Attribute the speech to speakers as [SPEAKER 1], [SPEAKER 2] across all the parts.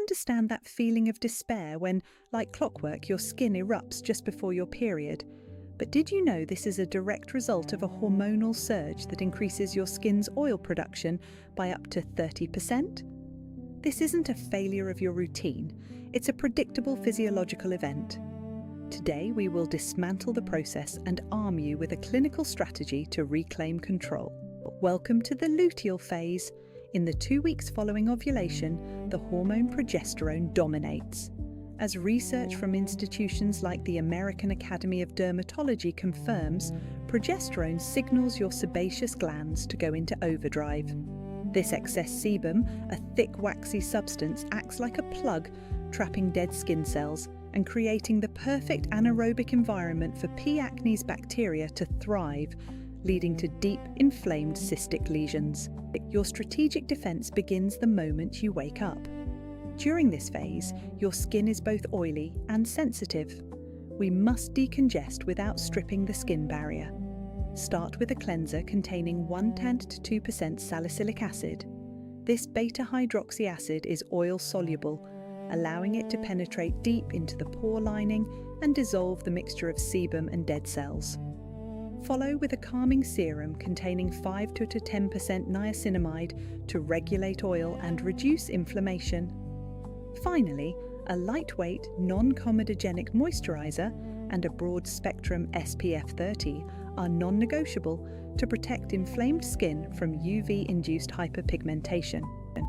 [SPEAKER 1] understand that feeling of despair when, like clockwork, your skin erupts just before your period. But did you know this is a direct result of a hormonal surge that increases your skin's oil production by up to 30%? This isn't a failure of your routine, it's a predictable physiological event. Today, we will dismantle the process and arm you with a clinical strategy to reclaim control. Welcome to the luteal phase. In the 2 weeks following ovulation, the hormone progesterone dominates. As research from institutions like the American Academy of Dermatology confirms, progesterone signals your sebaceous glands to go into overdrive. This excess sebum, a thick waxy substance, acts like a plug, trapping dead skin cells and creating the perfect anaerobic environment for P. acnes bacteria to thrive, leading to deep, inflamed cystic lesions. Your strategic defense begins the moment you wake up. During this phase, your skin is both oily and sensitive. We must decongest without stripping the skin barrier. Start with a cleanser containing 1/10 to 2% salicylic acid. This beta-hydroxy acid is oil-soluble, allowing it to penetrate deep into the pore lining and dissolve the mixture of sebum and dead cells. Follow with a calming serum containing 5 to 10% niacinamide to regulate oil and reduce inflammation. Finally, a lightweight, non-comedogenic moisturizer and a broad-spectrum SPF 30 are non-negotiable to protect inflamed skin from UV-induced hyperpigmentation.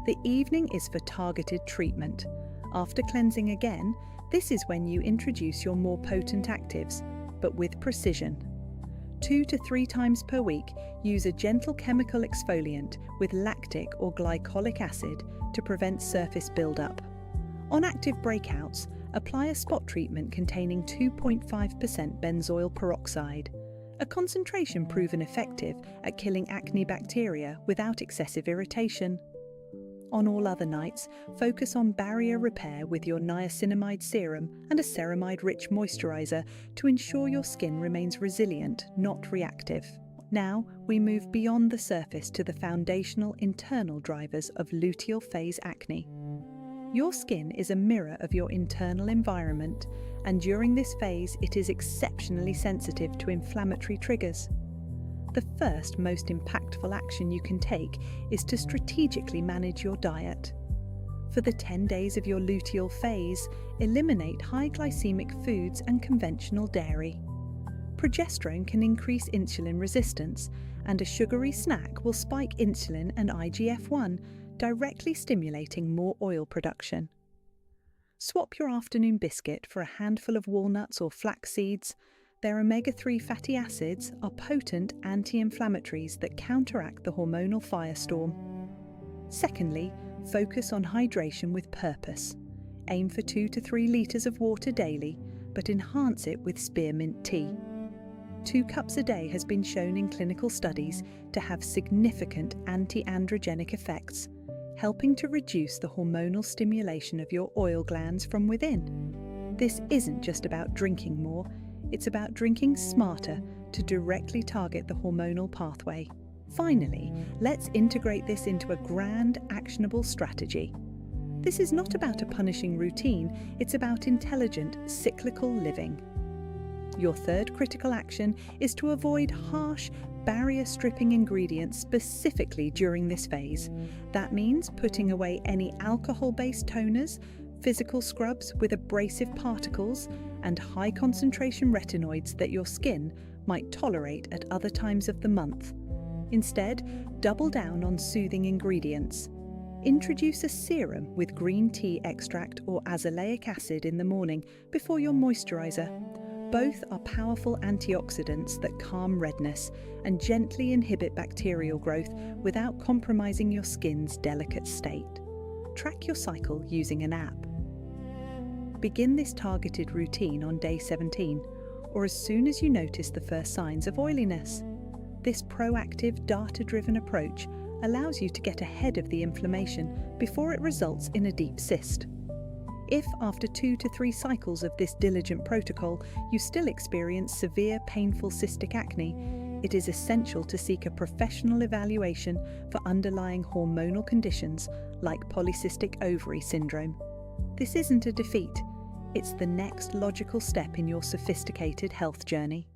[SPEAKER 1] The evening is for targeted treatment. After cleansing again, this is when you introduce your more potent actives, but with precision. 2 to 3 times per week, use a gentle chemical exfoliant with lactic or glycolic acid to prevent surface buildup. On active breakouts, apply a spot treatment containing 2.5% benzoyl peroxide, a concentration proven effective at killing acne bacteria without excessive irritation. On all other nights, focus on barrier repair with your niacinamide serum and a ceramide-rich moisturizer to ensure your skin remains resilient, not reactive. Now, we move beyond the surface to the foundational internal drivers of luteal phase acne. Your skin is a mirror of your internal environment, and during this phase, it is exceptionally sensitive to inflammatory triggers. The first, most impactful action you can take is to strategically manage your diet. For the 10 days of your luteal phase, eliminate high glycemic foods and conventional dairy. Progesterone can increase insulin resistance, and a sugary snack will spike insulin and IGF-1, directly stimulating more oil production. Swap your afternoon biscuit for a handful of walnuts or flax seeds. Their omega-3 fatty acids are potent anti-inflammatories that counteract the hormonal firestorm. Secondly, focus on hydration with purpose. Aim for 2 to 3 litres of water daily, but enhance it with spearmint tea. 2 cups a day has been shown in clinical studies to have significant anti-androgenic effects, helping to reduce the hormonal stimulation of your oil glands from within. This isn't just about drinking more, it's about drinking smarter to directly target the hormonal pathway. Finally, let's integrate this into a grand, actionable strategy. This is not about a punishing routine, it's about intelligent, cyclical living. Your third critical action is to avoid harsh, barrier-stripping ingredients specifically during this phase. That means putting away any alcohol-based toners, physical scrubs with abrasive particles, and high-concentration retinoids that your skin might tolerate at other times of the month. Instead, double down on soothing ingredients. Introduce a serum with green tea extract or azelaic acid in the morning before your moisturizer. Both are powerful antioxidants that calm redness and gently inhibit bacterial growth without compromising your skin's delicate state. Track your cycle using an app. Begin this targeted routine on day 17, or as soon as you notice the first signs of oiliness. This proactive, data-driven approach allows you to get ahead of the inflammation before it results in a deep cyst. If after 2 to 3 cycles of this diligent protocol you still experience severe painful cystic acne, it is essential to seek a professional evaluation for underlying hormonal conditions like polycystic ovary syndrome. This isn't a defeat, it's the next logical step in your sophisticated health journey.